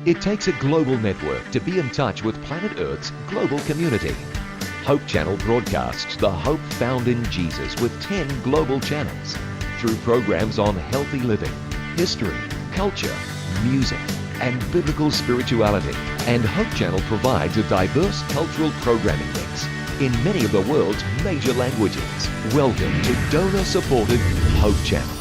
It takes a global network to be in touch with planet Earth's global community. Hope Channel broadcasts the hope found in Jesus with 10 global channels through programs on healthy living, history, culture, music, and biblical spirituality. And Hope Channel provides a diverse cultural programming mix in many of the world's major languages. Welcome to donor-supported Hope Channel.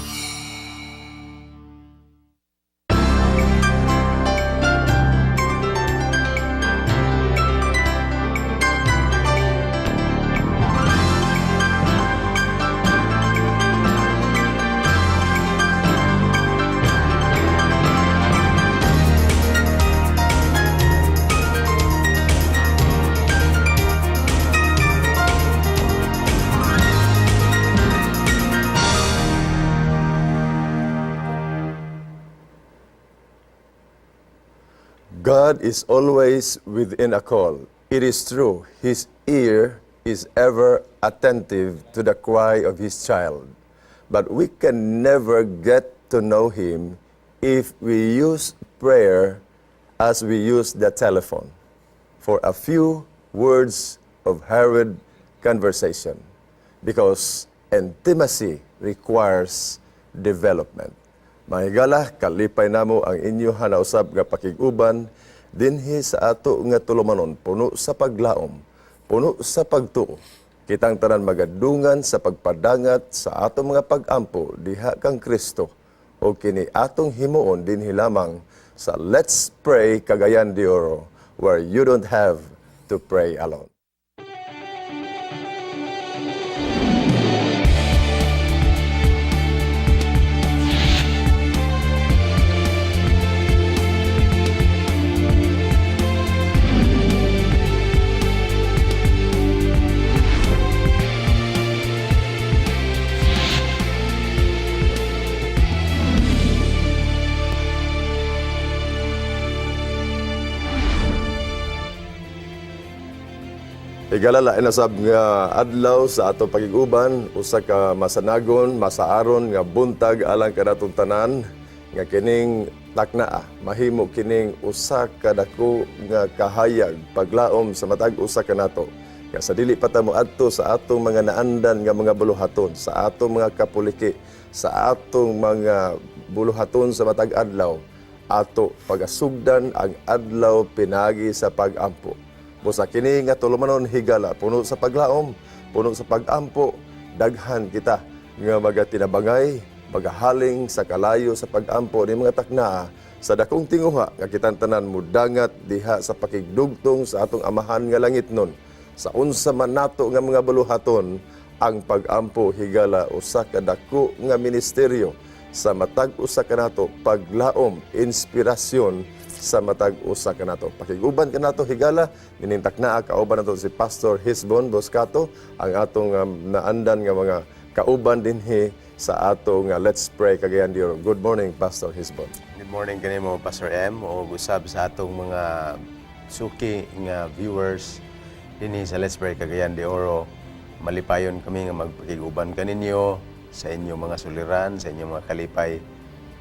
God is always within a call. It is true, His ear is ever attentive to the cry of His child. But we can never get to know Him if we use prayer as we use the telephone for a few words of hurried conversation, because intimacy requires development. Mahigala, kalipay namo ang inyo hanausab nga pakiguban dinhi sa ato nga tulumanon, puno sa paglaom, puno sa pagtuo. Kitang tanan magadungan sa pagpadangat sa ato mga pag-ampo diha kang Kristo o kini atong himuon dinhi lamang sa Let's Pray Cagayan de Oro, where you don't have to pray alone. Igalala inasab nga adlaw sa ato pagiguban, usa ka masanagon, masaaron nga buntag alang kanatong tanan nga kining taknaa mahimo kining usa ka dako nga kahayag paglaom sa matag usa kanato. Nga sa dili pa ta moadto sa atong mga naandan nga mga buluhaton, sa atong mga kapuliki, sa atong mga buluhaton sa matag adlaw, ato pagasugdan ang adlaw pinagi sa pag-ampo. Busa kini nga tulumanon higala, puno sa paglaom, puno sa pag-ampo, daghan kita nga magatinabangay, magahaling sa kalayo sa pag-ampo ni mga taknaa sa dakong tinguha nga kitantanan mudangat diha sa pakigdugtong sa atong amahan nga langitnon. Sa unsa man nato nga mga buluhaton, ang pag-ampo higala usa ka dako nga ministeryo sa matag usa kanato paglaom, inspirasyon sa matag usa kanato. Pakiguban kanato higala ninintak naa kauban nato si Pastor Hisbon Boscato, ang atong naandan nga mga kauban dinhi sa ato nga Let's Pray Cagayan de Oro. Good morning, Pastor Hisbon. Good morning kanimo, Pastor M, o usab sa atong mga suki nga viewers dinhi sa Let's Pray Cagayan de Oro. Malipayon kami nga magpakiguban kaninyo sa inyong mga suliran, sa inyong mga kalipay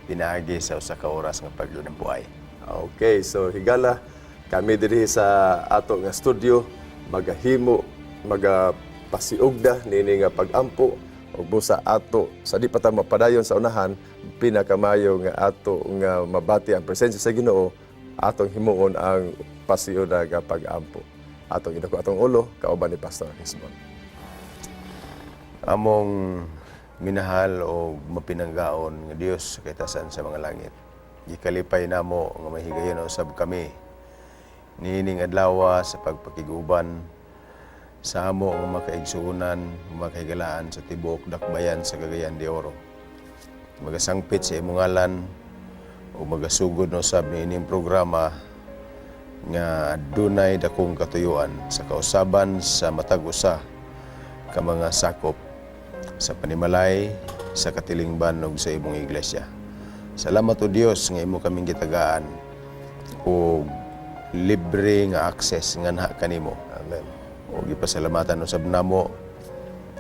pinaagi sa usa ka oras nga paglinambuay. Okay, so higala kami diri sa ato nga studio magahimo magapasiugda nini nga pag-ampo ug busa ato sa di pa ta mapadayon sa unahan pinakamayo nga ato nga mabati ang presensya sa Ginoo, atong himuon ang pasiuda nga pag-ampo. Atong idako atong ulo kauban ni Pastor Hisbon. Among minahal o mapinanggaon nga Dios sa kaitasan sa mga langit, gikalipay namo nga mahigayon usab kami niining adlaw sa pagpakiguban sa amo nga makaigsuonan, makahigalaan sa tibuok dakbayan sa Cagayan de Oro. Magasangpit sa imong ngalan o magasugod no usab niining programa nga adunay dakong katuyuan sa kausaban sa matag usa ka mga sakop sa panimalay, sa katilingban ug sa imong iglesia. Salamat o Dios nga imo kaming gitagaan o libre nga access nga naha kanimo. Amen. O gipasalamatan usab namo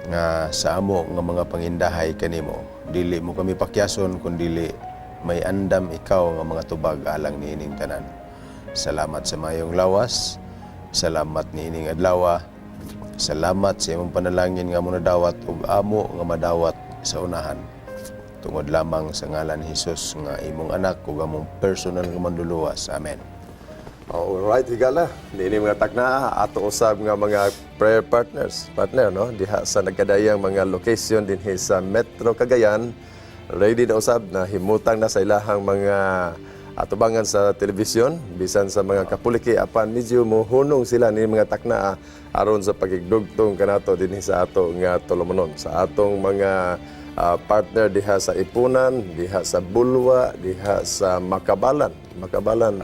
nga sa amo nga mga pangindahay kanimo. Dili mo kami pakyason kun dili may andam ikaw nga mga tubag alang niining tanan. Salamat sa mayong lawas. Salamat niining adlaw. Salamat sa imong panalangin nga mo nadawat ug amo nga madawat sa unahan. Tungod lamang sa ngalan ni Hesus nga imong anak ug among personal nga manluluwas. Amen. Alright, higala. Nini mga takna, ato usab nga mga prayer partners. Partner, no? Diha sa nagkadayang mga location din sa Metro Cagayan. Ready na usab na himutang na sa ilahang mga atubangan sa telebisyon, bisan sa mga kapuliki apan medyo mohunong sila ni mga takna aron sa pagigdugtong kanato din sa ato nga tulumanon sa atong mga partner diha sa Ipunan, diha sa Bulwa, diha sa Makabalan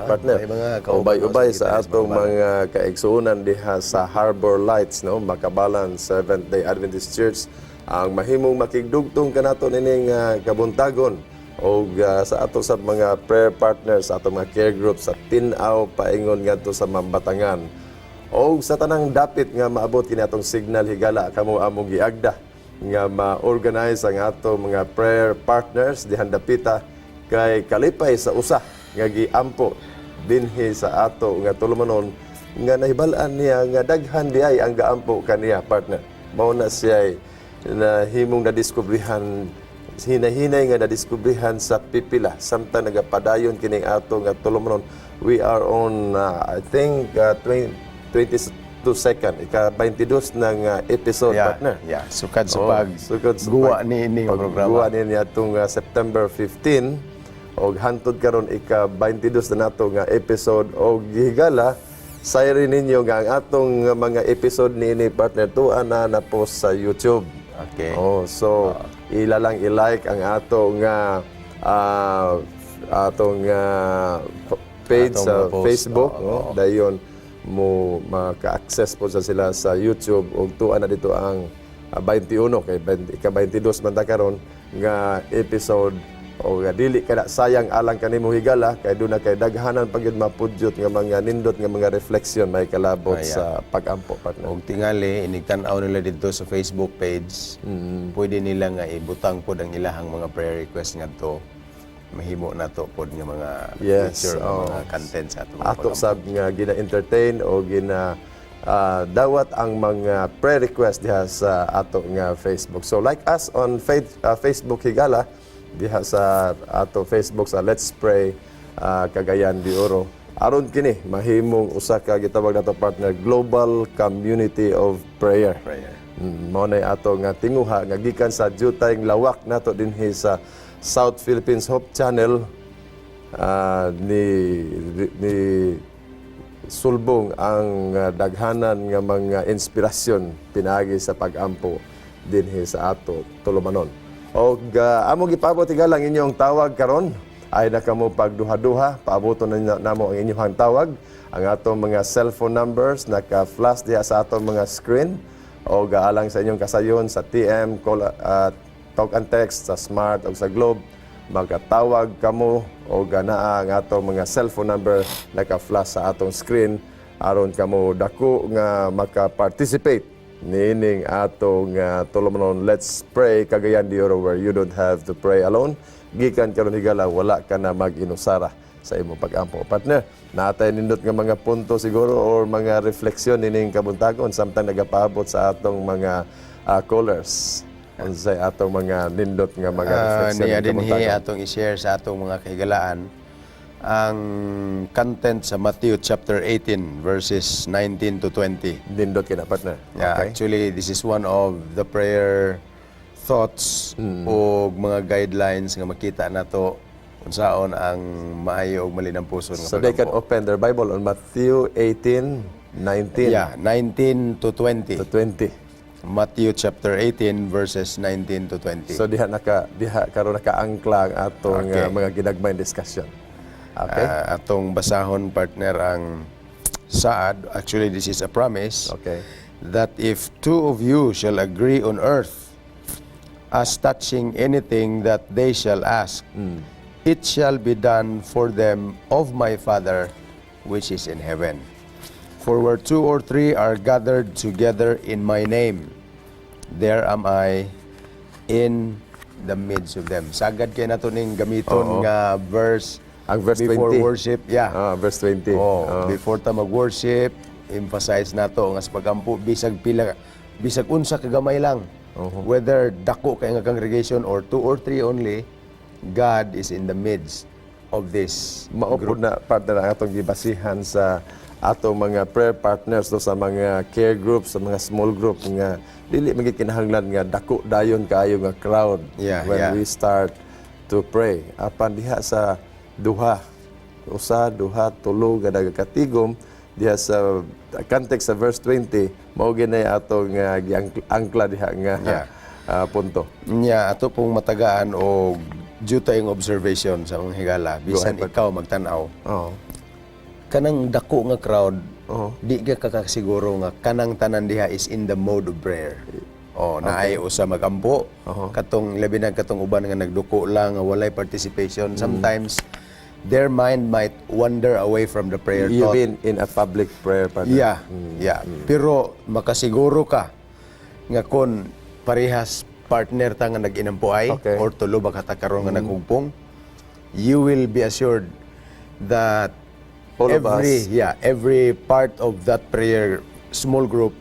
partner. may mga kauban Ubay-ubay sa sa atong mga kaigsuonan diha sa Harbor Lights, no, Makabalan Seventh-day Adventist Church ang mahimong makigdugtong kanato nining kabuntagon o sa ato sa mga prayer partners, sa ato mga care groups sa Tinaw paingon ngadto sa Mambatangan o sa tanang dapit nga maabot kini atong signal higala kamo among giagda nga ma-organize ang ato mga prayer partners dihan dapita kay kalipay sa usa nga giampo dinhi sa ato nga tulumanon nga nahibal-an niya nga daghan diay ang gaampo kaniya partner. Mao na siya na himong nadiskubrihan hinay-hinay nga nadiskubrihan sa pipila samtang nagapadayon kining ato nga tulumanon. We are on I think 22 second ika-22 ng episode partner. Yeah, sukad sa sukad sa guwa ni ining programa. Guwa ni atong September 15 og hantod karon ika-22 na nato nga episode og gihigala sayri ninyo nga ang atong mga episode ni partner tuan na post sa YouTube. Okay. So ilalang i-like ang atong page sa Facebook, no? Dayon mo maka-access po sa sila sa YouTube ug tuan na dito ang 21 kay ika-22 man ta karon nga episode o dili kada sayang alang kanimo higala kay doon na kay daghanan pagyud mapudyot nga mga nindot nga mga reflection may kalabot sa pag-ampo partner. Og tingali inigtan-aw nila dito sa Facebook page. Pwede nila nga ibutang pod ang ilahang mga prayer request ngadto. Mahimo na to pod nga mga future mga content sa ato sab nga gina-entertain o dawat ang mga prayer request diha sa ato nga Facebook. So like us on Facebook higala diha sa ato Facebook sa Let's Pray Cagayan de Oro. Aron kini mahimong usa ka gitawag nato partner Global Community of Prayer. Mao nay ato nga tinguha nga gikan sa jutayng lawak nato dinhi sa South Philippines Hope Channel ni sulbong ang daghanan nga mga inspirasyon pinaagi sa pag-ampo dinhi sa ato tulumanon. Og among gipabot lang inyong tawag karon ay nakamo pagduha-duha paaboton na namo ang inyong tawag ang atong mga cellphone numbers naka-flash diha sa atong mga screen o gaalang sa inyong kasayon sa TM talk and text sa Smart o sa Globe magkatawag kamo o ganaa ang atong mga cellphone number naka-flash sa atong screen aron kamo dako nga maka-participate nining atong tulumanon Let's Pray Cagayan de Oro where you don't have to pray alone. Gikan karon higala wala ka na mag-inusara sa imong pag-ampo partner. Natay nindot nga mga punto siguro or mga refleksyon nining kabuntagon samtang nagapaabot sa atong mga callers. Unsay atong mga nindot nga mga refleksyon niya dinhi atong i-share sa atong mga kahigalaan ang content sa Matthew chapter 18 verses 19 to 20. Nindot kina partner. Yeah, Okay. actually this is one of the prayer thoughts o mga guidelines nga makita nato unsaon ang maayo ug malinang puso nga So they can pag-ampo. open their Bible on Matthew 18:19 Yeah, 19 to 20. to 20. Matthew chapter 18 verses 19 to 20. So diha karon nakaangkla ang atong Okay. mga ginagmayng discussion. Okay? Atong basahon partner ang saad. Actually, this is a promise Okay. that if two of you shall agree on earth as touching anything that they shall ask, it shall be done for them of my Father which is in heaven. For where 2 or 3 are gathered together in my name, there am I in the midst of them. Sagad kay nato ning gamiton nga verse Ang verse before 20. worship, Verse 20. Before ta mag-worship, emphasize nato nga sa pagampo bisag pila, bisag unsa ka gamay lang. Whether dako kay nga congregation or 2 or 3 only, God is in the midst of this Maupod na partner ang atong gibasihan sa atong mga prayer partners no, sa mga care groups, sa mga small group nga dili magit kinahanglan nga dako dayon kaayo nga crowd when we start to pray. Apan diha sa usa, duha, tulo nga nagakatigom diha sa context sa verse 20 mao ginay atong giangkla diha nga punto. Nya ato pong matagaan o due tayong observation sa mga higala bisan ikaw magtan-aw. Kanang dako nga crowd, di ka kakasiguro nga kanang tanan diha is in the mode of prayer. Naay usa magampo, katong labi na katong uban nga nagduko lang nga walay participation. Sometimes their mind might wander away from the prayer thought. Even in a public prayer partner. Pero makasiguro ka nga kon parehas partner ta nga nag-inampuay or tulo ba kata karon nga nagugpong, you will be assured that every part of that prayer small group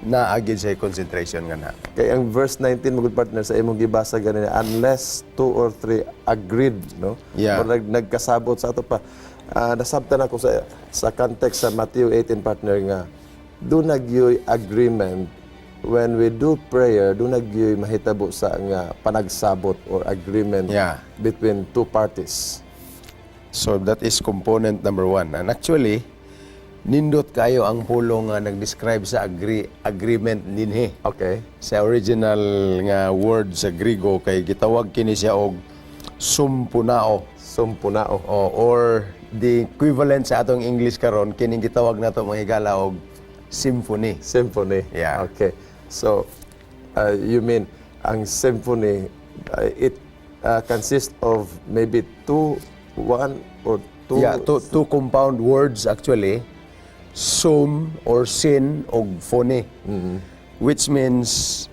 na agid sa concentration nga na. Kay ang verse 19 mo good partner sa imong gibasa ganina, unless 2 or 3 agreed, no? Or nagkasabot sa ato pa. Nasabtan ako sa context sa Matthew 18 partner nga do nagyoy agreement when we do prayer, do nagyoy mahitabo sa nga panagsabot or agreement between 2 parties. So that is component number 1. And actually, nindot kayo ang pulong nga nag-describe sa agreement ninhi. Okay. Sa original nga word sa Griego kay gitawag kini siya og sumpunao. Or the equivalent sa atong English karon kining gitawag nato mga higala og symphony. Yeah. Okay. So you mean ang symphony it consists of maybe 1 or 2 two compound words actually, sum or sin og phony, which means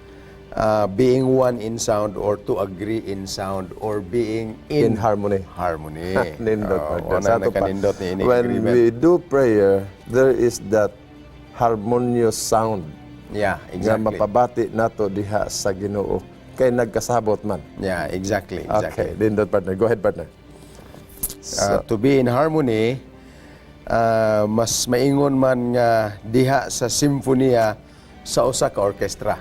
being one in sound or to agree in sound or being in harmony. Nindot when we do prayer, there is that harmonious sound. Exactly. Nga mapabati nato diha sa Ginoo kay nagkasabot man. Exactly. Okay, nindot partner. Go ahead partner. To be in harmony, mas maingon man nga diha sa simfoniya sa usa ka orkestra.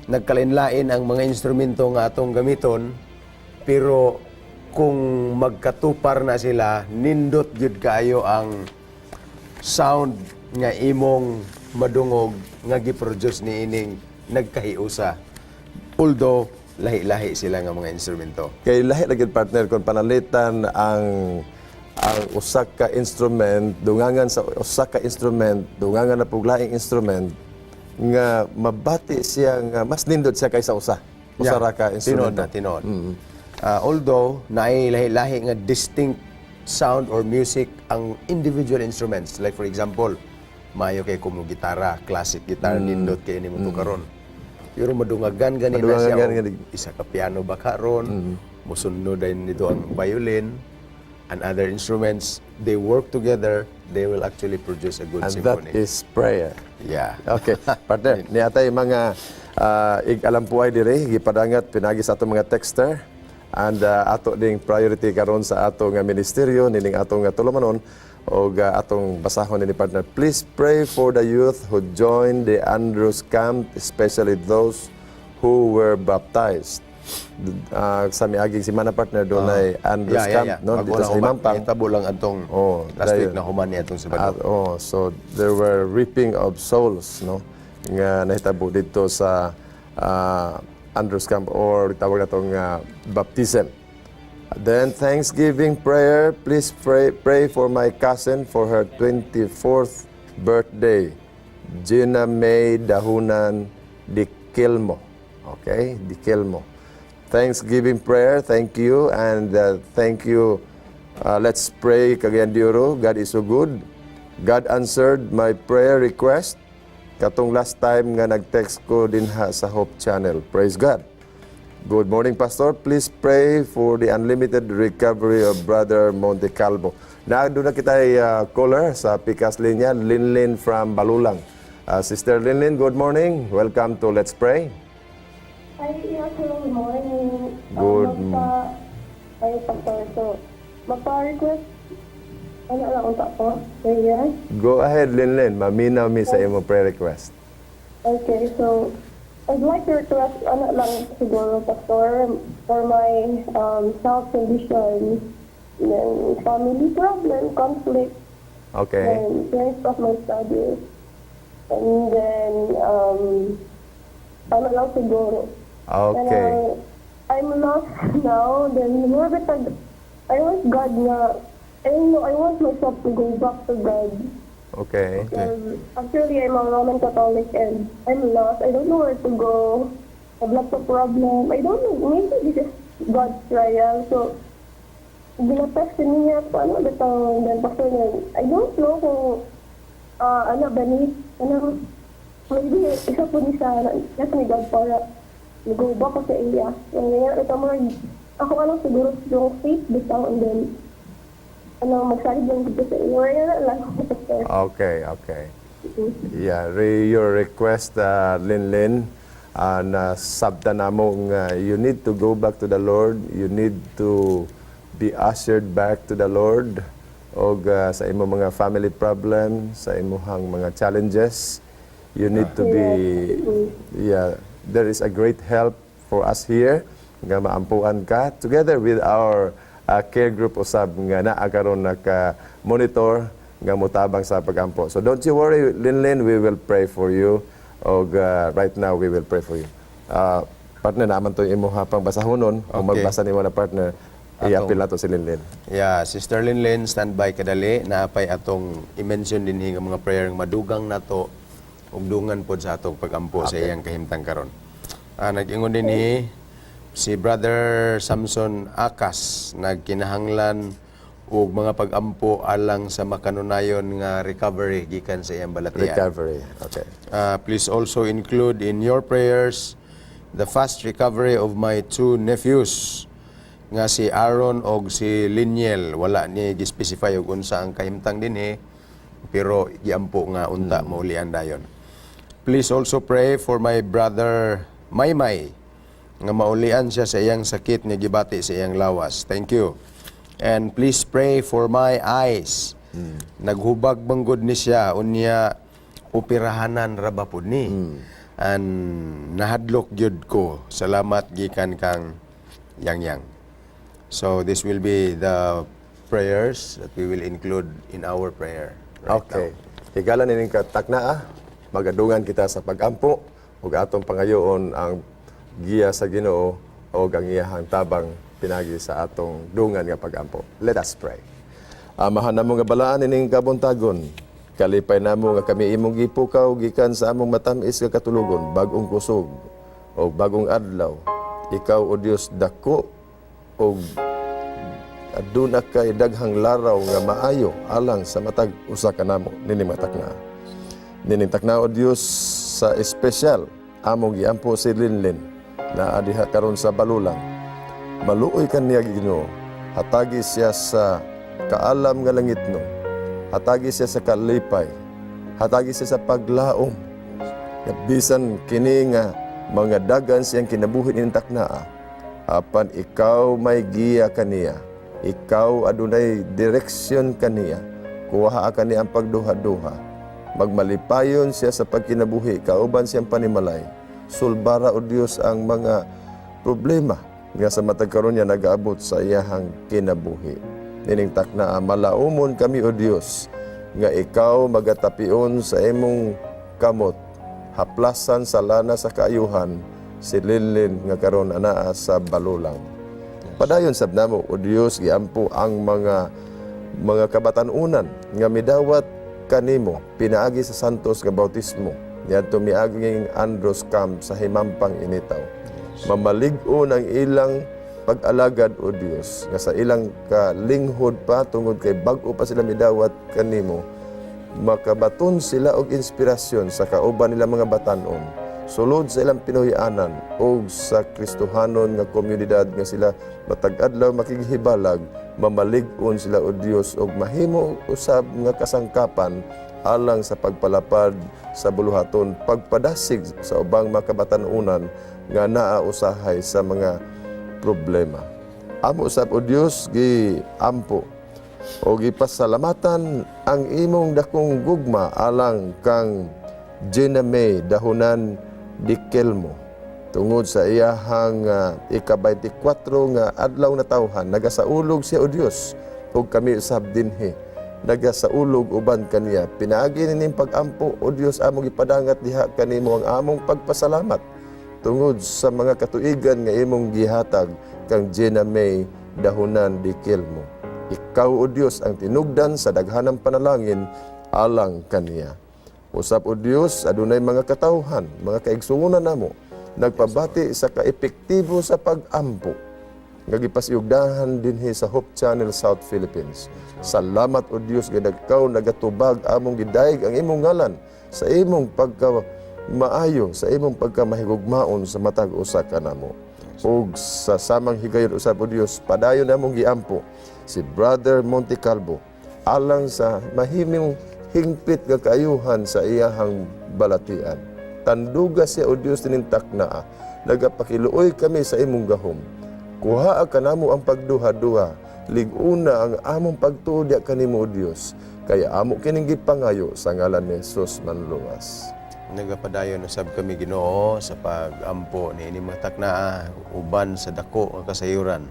Nagkalain-lain ang mga instrumento nga atong gamiton, pero kung magkatupar na sila, nindot jud kaayo ang sound nga imong madungog nga giproduce niining nagkahiusa. Although lahi-lahi sila nga mga instrumento. Kay lahi lagi partner kung panalitan ang usa ka instrument, dungangan sa usa ka instrument, dungangan na puglaing instrument nga mabati siya nga mas nindot siya kaysa usa ra ka instrumento. Tinod. Although naay lahi-lahi nga distinct sound or music ang individual instruments. Like for example, maayo kay kumo gitara, classic guitar nindot kay nimo karon. Pero madungagan ganina siya isa ka piano ba karon, musunod din nito ang violin and other instruments. They work together, they will actually produce a good symphony. And that is prayer. Okay, partner, niatay mga ig-alampuay dire gipadangat pinagi sa atong mga texter and ato ding priority karon sa ato nga ministeryo nining atong tulumanon o atong basahon ni partner. Please pray for the youth who joined the Andrews camp, especially those who were baptized. Sa miaging simana partner doon ay Andrews camp, no? Dito sa Limampang. Tabo lang atong last week na human ni atong Sabado. So there were reaping of souls, no? Nga nahitabo dito sa Andrews camp or tawag natong baptism. Then Thanksgiving prayer, please pray for my cousin for her 24th birthday, Gina May Dahunan Dikilmo. Okay, Dikilmo. Thanksgiving prayer, thank you, and thank you. Let's pray kagayan diuro. God is so good. God answered my prayer request. Katong last time nga nag-text ko din sa Hope Channel. Praise God. Good morning, Pastor. Please pray for the unlimited recovery of Brother Monte Calvo. Doon na kita caller sa Pikas Linya, Linlin from Balulang. Sister Linlin, good morning. Welcome to Let's Pray. Hi, yes, good morning. Good Ay, Pastor. So, magpa-request, ano lang unta ko? Prayer? Go ahead, Linlin. Maminaw mi sa imo prayer request. Okay, so, I'd like to request, ano lang siguro, Pastor, for my health condition, then family problem, conflict, Okay. and rest of my studies. And then, ano lang siguro. Okay. And, I'm lost now, then more better, I want God na, I know, I want myself to go back to God. Okay. Actually, I'm a Roman Catholic and I'm lost. I don't know where to go. I have lots of problems. I don't know. Maybe this is God's trial. So, ginatest niya po, ano, bitang, then, Pastor, I don't know kung, ano, banit, ano, maybe, isa po ni Sarah, yes, ni God para, go back ko sa iya. Ngayon, ito mga, ako ano, siguro, yung faith, bitaw, and then, ano, magsalig lang dito sa iyo. Ngayon, lang ako, Pastor. Okay, okay. Yeah, your request, Linlin, na sabta na mong you need to go back to the Lord, you need to be ushered back to the Lord, o sa imo mga family problem, sa imuhang mga challenges, you need to be, yeah, there is a great help for us here, nga maampuan ka, together with our care group usab nga naa karon naka-monitor nga mutabang sa pagampo. So don't you worry, Linlin, we will pray for you. Og right now we will pray for you. Partner naman to imuha pang basahonon, kung Okay. magbasa nimo na partner, i-appeal nato si Linlin. Yeah, Sister Linlin, standby kadali. Naapay atong i-mention din nga mga prayer nga madugang nato ug dungan pod sa atong pagampo sa iyang kahimtang karon. Nag-ingon din si Brother Samson Akas nagkinahanglan og mga pagampo alang sa makanunayon nga recovery gikan sa iyang balatian. Recovery. Okay. Please also include in your prayers the fast recovery of my two nephews nga si Aaron og si Liniel. Wala ni gi-specify og unsa ang kahimtang dinhi pero giampo nga unta maulian dayon. Please also pray for my brother Maymay nga maulian siya sa iyang sakit nga gibati sa iyang lawas. Thank you. And please pray for my eyes. Naghubag banggod ni siya unya operahanan ra ba pud ni. And nahadlok gyud ko. Salamat gikan kang Yang. So this will be the prayers that we will include in our prayer. Right Okay. Higala nining kataknaa, magadungan kita sa pagampo ug atong pangayoon ang giya sa Ginoo o ang iyahang tabang pinagi sa atong dungan nga pagampo. Let us pray. Amahan namo nga balaan ining kabuntagon. Kalipay namo nga kami imong gipukaw gikan sa among matamis nga katulugon, bagong kusog o bagong adlaw. Ikaw o Dios dako o aduna kay daghang laraw nga maayo alang sa matag usa ka namo nining matakna. Nining takna o Dios sa espesyal among giampo si Linlin na adiha karon sa Balulang. Maluoy kaniya Ginoo, hatagi siya sa kaalam nga langitno, hatagi siya sa kalipay, hatagi siya sa paglaom. Bisan kini nga mga dagan siyang kinabuhi ning taknaa, apan ikaw may giya kaniya, ikaw adunay direksyon kaniya, kuha kaniya ang pagduha-duha. Magmalipayon siya sa pagkinabuhi, kauban siyang panimalay. Sulbara o Dios ang mga problema nga sa matag karon niya nagaabot sa iyahang kinabuhi. Nining takna malaumon kami o Dios nga ikaw magatapion sa imong kamot, haplasan sa lana sa kaayuhan si Linlin nga karon anaa sa Balulang. Padayon sab namo o Dios giampo ang mga kabatanunan nga midawat kanimo pinaagi sa santos nga bautismo niadto miaging Andros Camp sa Himampang Initaw. Mamalig-o ang ilang pag-alagad o Dios nga sa ilang kalinghod pa tungod kay bag-o pa sila midawat kanimo, makabaton sila og inspirasyon sa kauban nila mga batanon. sulod sa ilang pinuhi-anan o sa Kristohanon nga komunidad nga sila matag-adlaw makighibalag, mamalig-on sila o Dios og mahimo usab nga kasangkapan alang sa pagpalapad sa buluhaton, pagpadasig sa ubang makabatan-unan nga naa usahay sa mga problema. Amo usab o Dios gi ampo o gipasalamatan ang imong dakong gugma alang kang Gina May Dahunan Dikelmo tungod sa iyahang ika-24 nga adlaw na tawhan nagasaulog siya o Dios ug kami usab dinhi nagasaulog uban kaniya. Pinaagi nining pag-ampo o Dios among gipadangat diha kanimo ang among pagpasalamat tungod sa mga katuigan nga imong gihatag kang Gina May Dahunan Dikelmo. Ikaw o Dios ang tinugdan sa daghanang panalangin alang kaniya. Usap o Dios, adunay mga katawhan, mga kaigsuonan namo, nagpabati sa kaepektibo sa pag-ampo. Nagipasiugdahan dinhi sa Hope Channel South Philippines. Salamat o Dios, gadagkaw nagatubag among gidayeg ang imong ngalan sa imong pagkamaayo, sa imong pagkamahigugmaon sa matag usa ka namo. Ug sa samang higayon usap o Dios, padayon namong giampo si Brother Montecalvo alang sa mahimong hingpit nga kaayuhan sa iyahang balatian. Tanduga siya o Dios tinintak na nagapakiluoy kami sa imong gahom. Kuhaa ka namo ang pagduha-duha, liguna ang among pagtuo kanimo o Dios, kaya amo kining gipangayo sa ngalan ni Jesus manluwas. Nagapadayon usab kami Ginoo sa pag-ampo ni ini mga taknaa uban sa dako nga kasayuran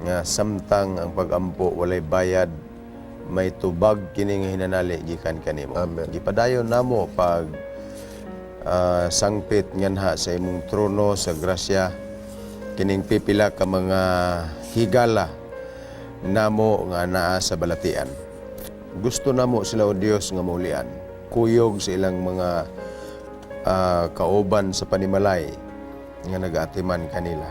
nga samtang ang pag-ampo walay bayad, may tubag kini nga hinanali gikan kanimo. Amen. Gipadayon namo pag sangpit nganha sa imong trono sa grasya kining pipila ka mga higala namo nga naa sa balatian. Gusto namo sila o Dios nga maulian, kuyog sa ilang mga kauban sa panimalay nga nagaatiman kanila.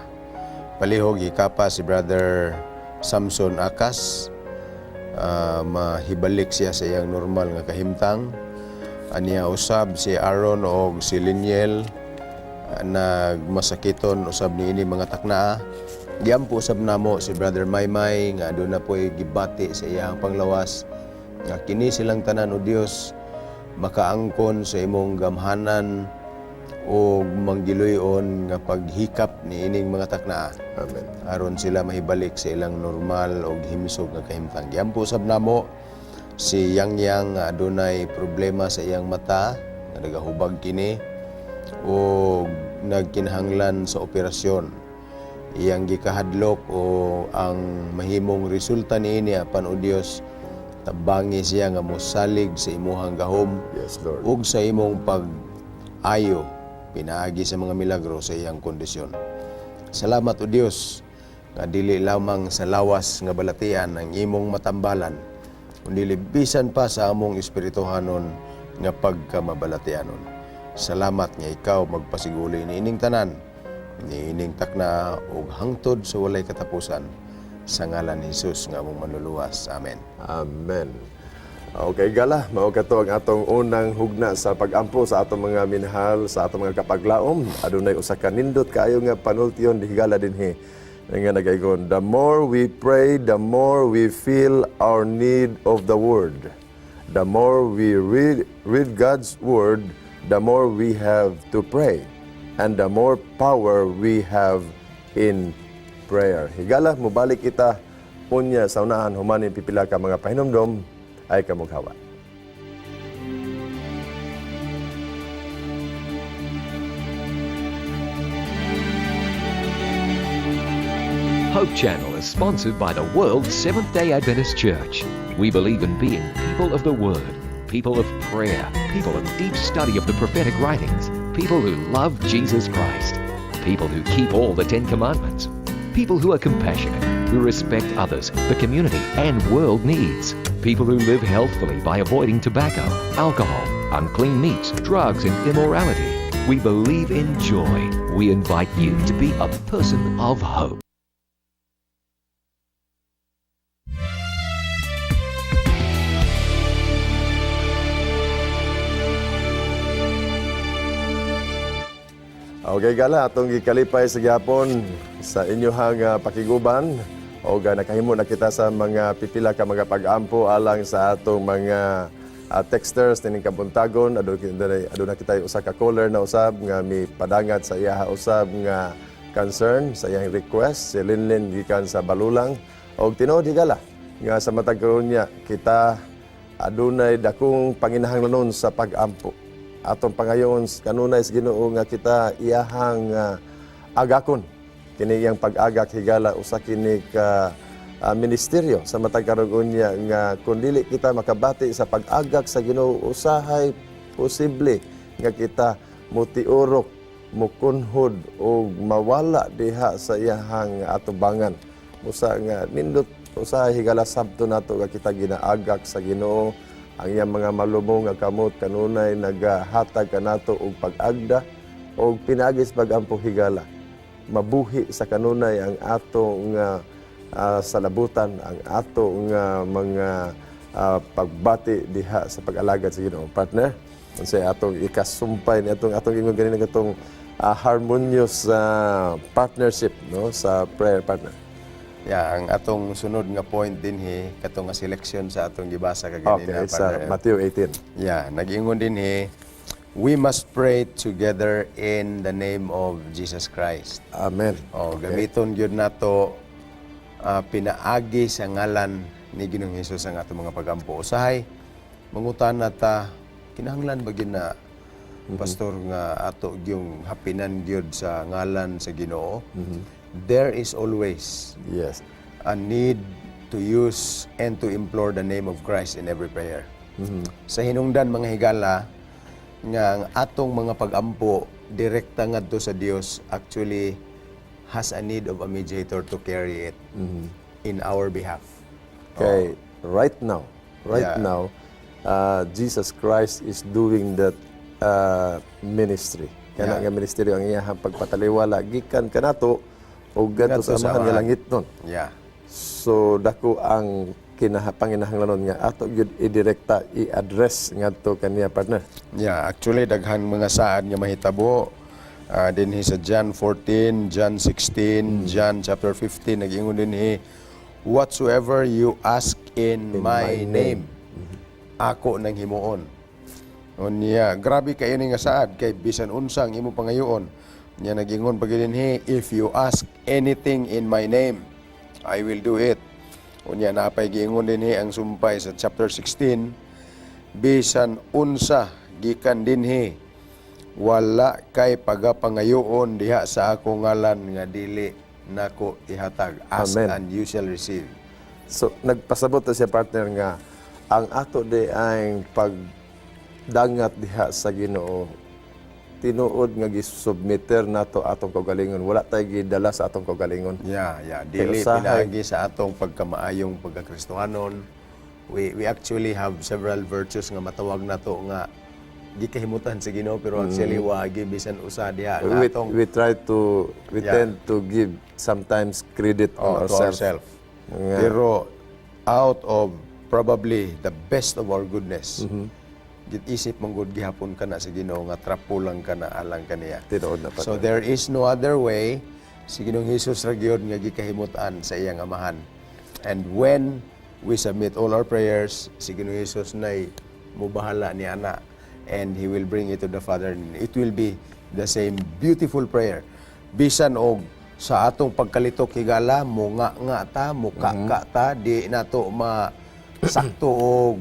Palihog ikapa si Brother Samson Akas, mahibalik siya sa iyang normal nga kahimtang. Aniya usab si Aaron o si Liniel nagmasakiton usab niini mga taknaa. Giampo usab namo si Brother Maymay nga aduna po'y gibati sa iyang panglawas nga kini silang tanan o Dios makaangkon sa imong gamhanan o manggiluyon nga paghikap ni ining mga taknaa. Amen. Aron sila mahibalik sa ilang normal o himsog nga kahimtang. Giampo usab namo si Yang nga adunay problema sa iyang mata nga nagahubag kini o nagkinahanglan sa operasyon. Iyang gikahadlok o ang mahimong resulta niini apan o Dios tabangi siya nga mosalig sa imuhang gahom Yes, Lord. ug sa imong pag-ayo pinaagi sa mga milagro sa iyang kondisyon. Salamat o Dios nga dili lamang sa lawas nga balatian ang imong matambalan kundi libisan pa sa among espirituhanon nga pagkamabalatianon. Salamat nga ikaw magpasiguli ni ining tanan, ni ining takna ug hangtod sa walay katapusan. Sa ngalan ni Jesus nga among manluluwas. Amen. Amen. Okay, gala, mao kato ang atong unang hugna sa pag-ampo sa atong mga minahal, sa atong mga kapaglaom. Adunay usa ka nindot kaayo nga panultiyon higala dinhi nga nagaygon. The more we pray, the more we feel our need of the word. The more we read God's word, the more we have to pray, and the more power we have in prayer. Higala, mubalik kita unya sa unahan humanin pipila ka mga pahinumdom ay kamughawa. Hope Channel is sponsored by the World Seventh-day Adventist Church. We believe in being people of the Word, people of prayer, people of deep study of the prophetic writings, people who love Jesus Christ, people who keep all the 10 Commandments, people who are compassionate, who respect others, the community, and world needs, people who live healthfully by avoiding tobacco, alcohol, unclean meats, drugs, and immorality. We believe in joy. We invite you to be a person of hope. Okay, gala, atong gikalipay sa gyapon sa inyohang pakiguban o nakahimo na kita sa mga pipila ka mga pag-ampo alang sa atong mga texters tining kabuntagon. Aduna kita usa ka caller na usab nga mi padangat sa iyaha usab nga concern sa iyang request, si Linlin gikan sa Balulang. Og tinuod higala nga sa matag karon niya kita adunay dakong panginahanglanon sa pag-ampo. Atong pangayon kanunay sa Ginoo nga kita iyahang agakon kini iyang pag-agak higala usa kini ka ministeryo sa matag karon niya nga kun dili kita makabati sa pag-agak sa Ginoo usahay posible nga kita mutiurok mukunhod o mawala diha sa iyahang atubangan usa nga nindot usahay higala sabto nato nga kita ginaagak sa Ginoo. Ang iyang mga malumong nga kamot kanunay nagahatag kanato og pag-agda og pinagis pag-ampo higala. Mabuhi sa kanunay ang atong salabutan, ang atong mga pagbati diha sa pag-alagad sa Ginoo. Partner, unsay atong ikasumpay ni atong ingon ganin atong harmonious partnership no sa prayer, partner. Yeah, ang atong sunod nga point din katong nga selection sa atong gibasa kaganina, Okay, sa Matthew 18. Yeah, nag-ingon din we must pray together in the name of Jesus Christ. Amen. Gamiton gyud nato pinaagi sa ngalan ni Ginoong Hesus ang atong mga pagampo. Usahay mangutan nata kinahanglan ba gyud na pastor nga ato gyung hapinan gyud sa ngalan sa Ginoo. There is always a need to use and to implore the name of Christ in every prayer. Sa hinungdan mga higala nga ang atong mga pag-ampo direkta ngadto sa Dios actually has a need of a mediator to carry it in our behalf. Okay, right now, Jesus Christ is doing that ministry. Kana nga ministeryo ang iyang pagpataliwala gikan kanato o gadto sa amahan nga langit nun. Yeah. So dako ang panginahanglanon nga ato gyud idirekta i-address ngadto kaniya, partner. Yeah, actually daghan mga saad nga mahitabo dinhi sa John 14, John 16, John chapter 15 nag-ingon dinhi whatsoever you ask in my name ako nang himuon. Unya grabe kayo ni nga saad kay bisan unsang imo pangayoon. Nya nag-ingon pa dinhi if you ask anything in my name I will do it. Unya napay giingon dinhi ang sumpay sa chapter 16 bisan unsa gikan dinhi wala kay pagapangayoon diha sa ako ngalan nga dili nako ihatag. Ask Amen. and you shall receive. So nagpasabot ta siya, partner, nga ang ato di ang pagdangat diha sa Ginoo tinuod nga gisubmiter nato atong kaugalingon, wala tay gidala sa atong kaugalingon. Yeah. Dili pinaagi sa atong pagkamaayong pagkakristohanon. We actually have several virtues nga matawag nato nga di kahimutan sa Ginoo pero actually wagi bisan usa diha nga atong We tend to give sometimes credit on to ourselves. ourselves. Pero out of probably the best of our goodness, isip mong good gihapon ka na sa Ginoo nga trapulang ka na alang kaniya. Tinuod na, So partner. there is no other way si Ginoong Hesus ra gyud nga gikahimutan sa iyang amahan. And when we submit all our prayers, si Ginoong Hesus nay mubahala ni ana and he will bring it to the Father. It will be the same beautiful prayer. Bisan og sa atong pagkalitok higala mo nga ta, muka ka ta, di nato masakto og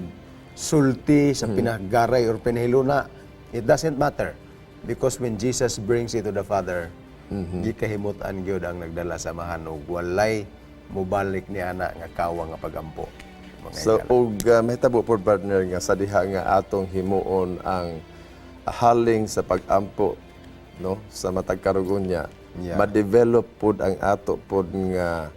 sulti sa pinagaray or pinahiluna. It doesn't matter because when Jesus brings it to the Father, gikahimutan gyud ang nagdala sa amahan og walay mubalik ni ana nga kawa nga pagampo. So og mahitabo po, partner, nga sa diha nga atong himuon ang haling sa pag-ampo no sa matag karugon niya. Ma-develop pud ang ato pud nga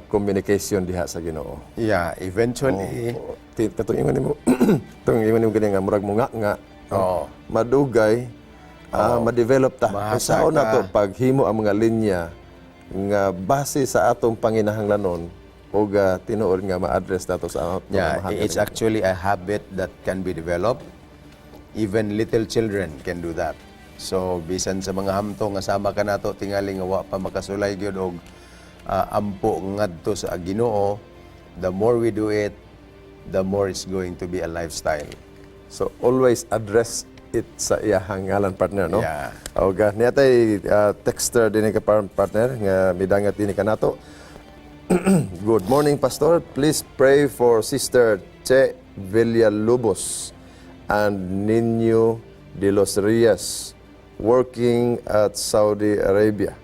communication diha sa Ginoo. Yeah, eventually Katong ingon nimo tong ingon nimo gani nga murag mo nga madugay ma-develop ta. Mahasa Sao na to ka. paghimo ang mga linya nga base sa atong panginahanglanon o tinuod nga ma-address nato sa atong amahan. it's actually a habit that can be developed. Even little children can do that. So bisan sa mga hamtong nga sama ka nato tingali nga wa pa makasulay gyud og ampo ngadto sa Ginoo, the more we do it, the more it's going to be a lifestyle. So always address it sa iyahang ngalan, partner, no? Yeah. O niya tay texter din ka partner nga midangat din ka nato. Good morning, Pastor. Please pray for Sister Che Villalobos and Nino de los Rios working at Saudi Arabia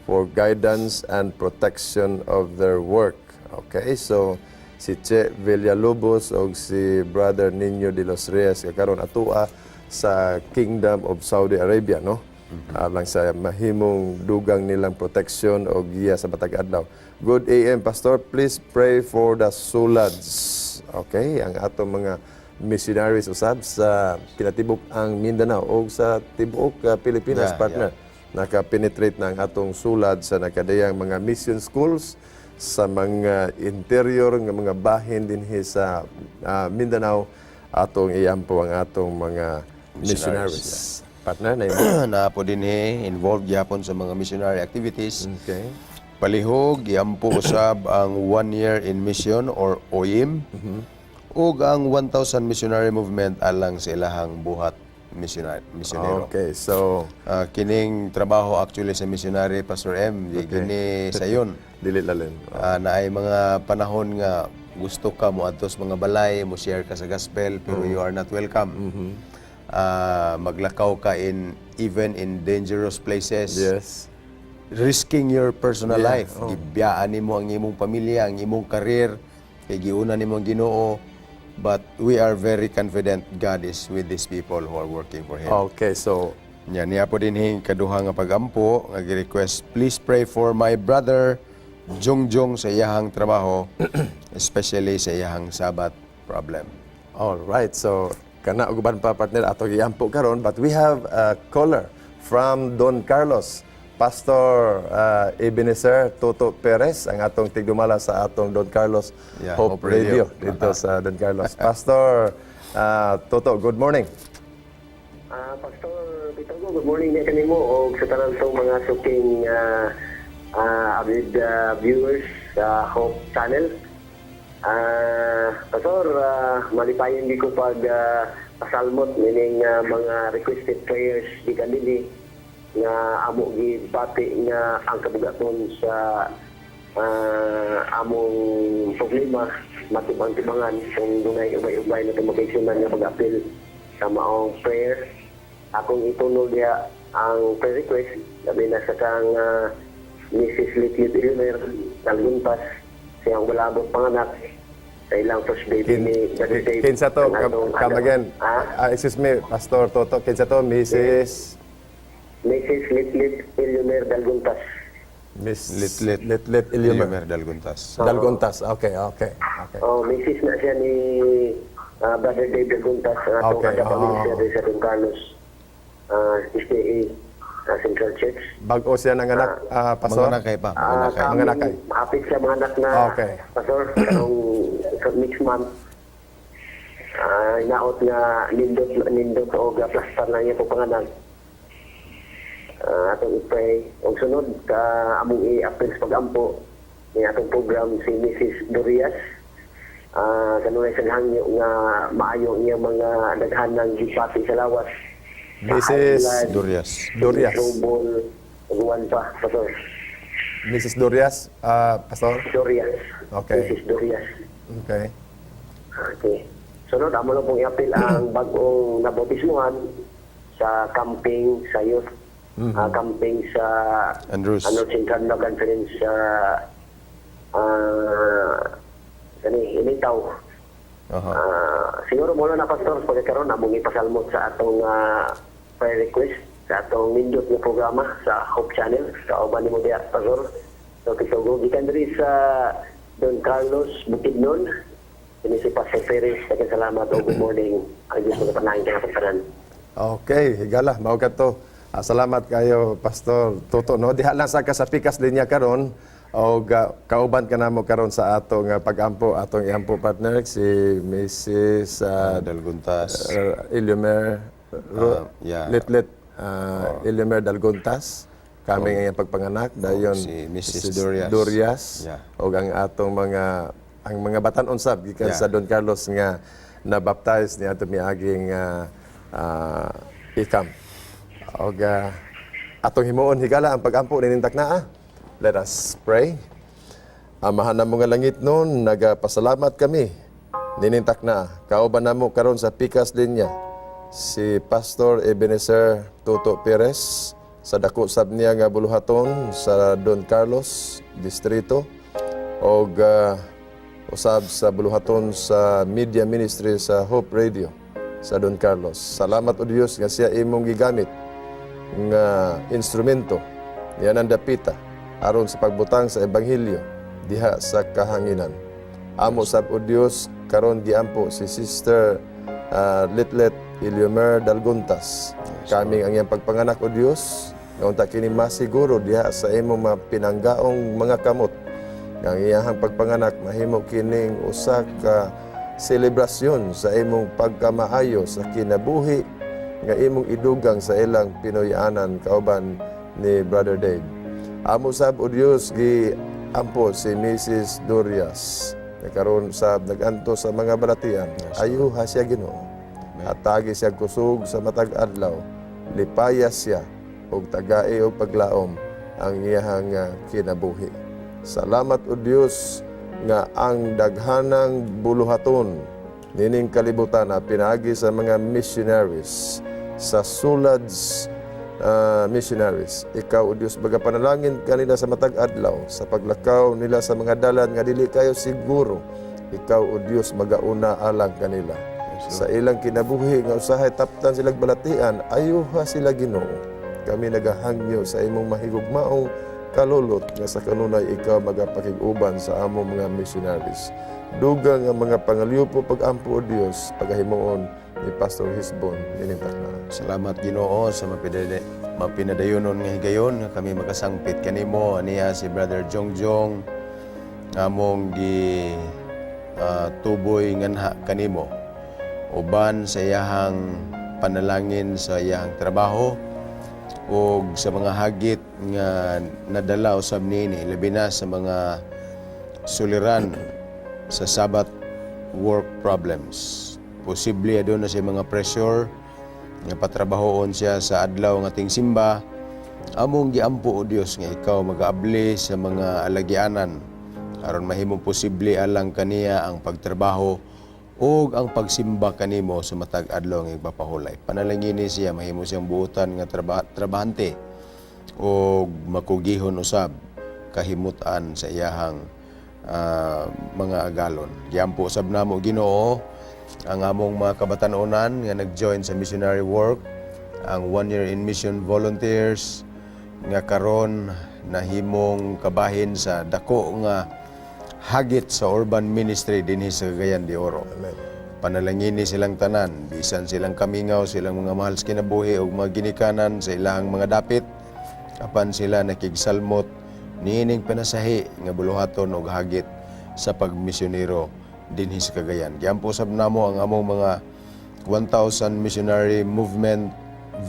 for guidance and protection of their work. Okay, so si Che Villalobos o si Brother Nino de los Rios karon atua sa Kingdom of Saudi Arabia, no? Lang sa mahimong dugang nilang protection o giya sa batag adlaw. Good AM, Pastor. Please pray for the Sulads. Okay, ang atong mga missionaries usab sa kinatibuk ang Mindanao o sa tibuok Pilipinas, Yeah, partner. Naka-penetrate na ang atong sulad sa nakadayang mga mission schools sa mga interior nga mga bahin dinhi sa Mindanao, atong iampo ang atong mga missionaries. Partner, na Na po din involved gyapon sa mga missionary activities. Okay. Palihog iampo usab ang 1 year in mission or OIM. Ug ang 1,000 missionary movement alang sa ilahang buhat missionero. Okay, so Kining trabaho actually sa missionary, Pastor M, di kini sayon. dili lalin. Na ay mga panahon nga gusto ka mo adto sa mga balay, mo share ka sa gospel, pero you are not welcome. Maglakaw ka even in dangerous places. Yes. Risking your personal Yeah, life. Gibiyaan nimo ang imong pamilya, ang imong career, kay giuna nimo ang Ginoo. But we are very confident God is with these people who are working for Him. Okay, so Niya po din kaduha nga pagampo, nga gi-request, please pray for my brother Jongjong sa iyahang trabaho, especially sa iyahang Sabat problem. all right. So kana uban pa, partner, ato giampo karon, but we have a caller from Don Carlos. Pastor Ebenezer Toto Perez ang atong tigdumala sa atong Don Carlos Yeah, Hope Hope Radio. Radio dito sa Don Carlos. Pastor Toto, good morning. Pastor Pitogo, good morning niya kanimo o sa tanan sa mga suking avid viewers sa Hope Channel. Pastor, malipayon di ko pag pasalmot meaning mga requested prayers di kanili nga amo gibati nga ang kabugaton sa among problema matibang-tibangan kung dunay ubay-ubay na tumagaysunan nga pag-apil sa maong prayer. Akong itunol diya ang prayer request labi na sa kang Mrs. Litlit Ilmer Talguntas siyang malabot panganak sa ilang first baby ni Daddy Dave. Kinsa to? Ang atong Come anak. again. Excuse me, Pastor Toto. Kinsa to? Mrs. Litlit Ilmer Dalguntas. Miss Litlit. Litlit Ilmer Ilmer Dalguntas. Dalgontas. Okay. Mrs. na siya ni Brother Dave Dalguntas ang atong Okay, pamilya sa Don Carlos SDA Central Church. Bago siya ng anak, Pastor? Mga nakay pa. Mga nakay. Mga nakay. Hapit sa mga anak na Okay. Pastor, karong next month. Inaot nga nindot o gaplastar na niya po panganak. Atong i-pray. Ang sunod, among i-appeal sa pag-ampo ng atong program si Mrs. Dorias. Kanunay sa hangyo nga maayo niya mga daghan ng gipati sa lawas. Mrs. Dorias. Dorias. Global, uwan pa, Pastor. Mrs. Dorias, Pastor? Dorias. Okay. Mrs. Dorias. Okay. Okay. Sunod, amo na pong i-appeal ang bagong nabautismuhan sa camping sa youth. Camping sa Andrews. Chandler Conference sa Initaw. Siguro muna na, Pastor, pagkakaroon among ipasalmot sa atong prayer request sa atong nindot na programa sa Hope Channel sa Oban ni Mudiat, Pastor. So, kisugo, gikan rin sa Don Carlos Bukidnon. Ini si Pastor Perez. Salamat o good morning. Ang Diyos mga panahing ka na. Okay, higala, mao ka to. Salamat kayo, Pastor Toto. No? Diha lang sa kasapikas din niya karon o kauban ka na mo karon sa atong pag-ampo, atong iampo partner, si Mrs. Dalguntas. Iliomer yeah. Litlit Ilmer Dalguntas, kami ang iyang pagpanganak, dayon si Mrs. Dorias. Dorias, Yeah. o ang atong mga batan-on sab gikan Yeah. sa Don Carlos nga na-baptize niya ato miaging ikam. Og atong himuon higala ang pagampo nining taknaa. Let us pray. Amahan na mga langit noon, nagapasalamat kami ninintak na. Kauban namo karon sa Pikas Linya, si Pastor Ebenezer Toto Perez, sa dako sab niya nga buluhaton sa Don Carlos Distrito, o usab sa buluhaton sa Media Ministry sa Hope Radio sa Don Carlos. Salamat o Dios nga siya imong gigamit nga instrumento yan ang dapita aron sa pagbutang sa ebanghelyo diha sa kahanginan. Amo sab o Dios karon giampo si Sister Litlet Iliomer Dalguntas. Kami ang iyang pagpanganak o Dios nga unta kini masiguro diha sa imong mga pinanggaong mga kamot nga ang iyang pagpanganak mahimo kining usa ka selebrasyon sa imong pagkamaayo sa kinabuhi nga imong idugang sa ilang Pinoyanan kauban ni Brother Dave. Amo sab o Dios gi ampo si Mrs. Dorias na karon sab naganto sa mga balatian. Ayuha siya Ginoo. Atagi siya kusog sa matag adlaw. Lipayas siya og tagai og paglaom ang iyang kinabuhi. Salamat o Dios nga ang daghanang buluhaton nining kalibutan na pinagi sa mga missionaries sa Sulads missionaries. Ikaw o Dios baga panalangin kanila sa matag adlaw sa paglakaw nila sa mga dalan nga dili kayo siguro. Ikaw o Dios magauna alang kanila sa ilang kinabuhi nga usahay taptan silang balatian. Ayuha sila Ginoo. Kami nagahangyo sa imong mahigugmaong kalulot nga sa kanunay ikaw magapakig-uban sa among mga missionaries. Dugang ang mga pangaliupo pag-ampo o Dios pagahimuon ni Pastor Hisbon ninintak na. Salamat Ginoo sa mapinadayonon nga higayon nga kami makasangpit kanimo aniya si Brother Jongjong among gi tuboy nganha kanimo uban sa iyahang panalangin sa iyahang trabaho o sa mga hagit nga nadala usab nini labi na sa mga suliran sa Sabbath work problems. Posible adun na siya mga pressure nga patrabahoon siya sa adlaw nga ating simba. Among giampo o Dios nga ikaw mag-aabli sa mga alagianan aron mahimong posible alang kaniya ang pagtrabaho o ang pagsimba kanimo sa matag adlaw nga ipapahulay. Panalangini siya mahimo siyang buotan nga trabahante o makugihon usab kahimutan sa iyahang mga agalon. Giampo usab namo Ginoo ang among mga kabatan-onan nga nag-join sa missionary work, ang 1 year in mission volunteers nga karon nahimong kabahin sa dako nga hagit sa urban ministry dinhi sa Cagayan de Oro. Panalangini silang tanan, bisan silang kamingaw, silang mga mahal sa kinabuhi o mga ginikanan sa ilang mga dapit, apan sila nakigsalmot niining panasahi nga buluhaton og hagit sa pagmisyonero dinhi sa Cagayan. Giampo sab namo ang among mga 1,000 missionary movement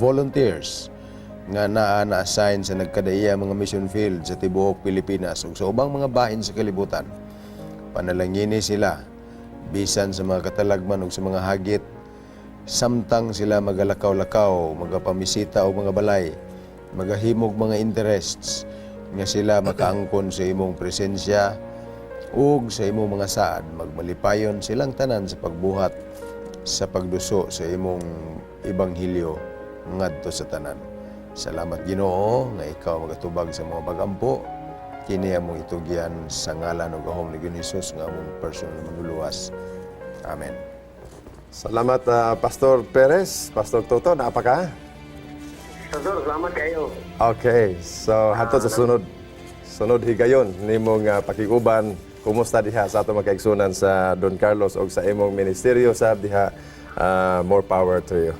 volunteers nga na-assign sa nagkadaiya mga mission field sa tibuok Pilipinas ug sa ubang mga bahin sa kalibutan. Panalangini sila bisan sa mga katalagman ug sa mga hagit samtang sila magalakaw-lakaw, magapamisita o mga balay, magahimog mga interests nga sila makaangkon sa imong presensya ug sa imong mga saad. Magmalipayon silang tanan sa pagbuhat sa pagduso sa imong ibanghilyo ngadto sa tanan. Salamat Ginoo nga ikaw magatubag sa mga pagampo. Kini among itugyan sa ngalan ug gahom ni Hesus nga among personal na manluluwas. Amen. Salamat Pastor Perez, Pastor Toto, naapa ka? Pastor, salamat kayo. Okay, so hatod sa sunod higayon nimong pakiguban. Kumusta diha sa atong makaigsunan sa Don Carlos o sa imong ministeryo sab diha, more power to you.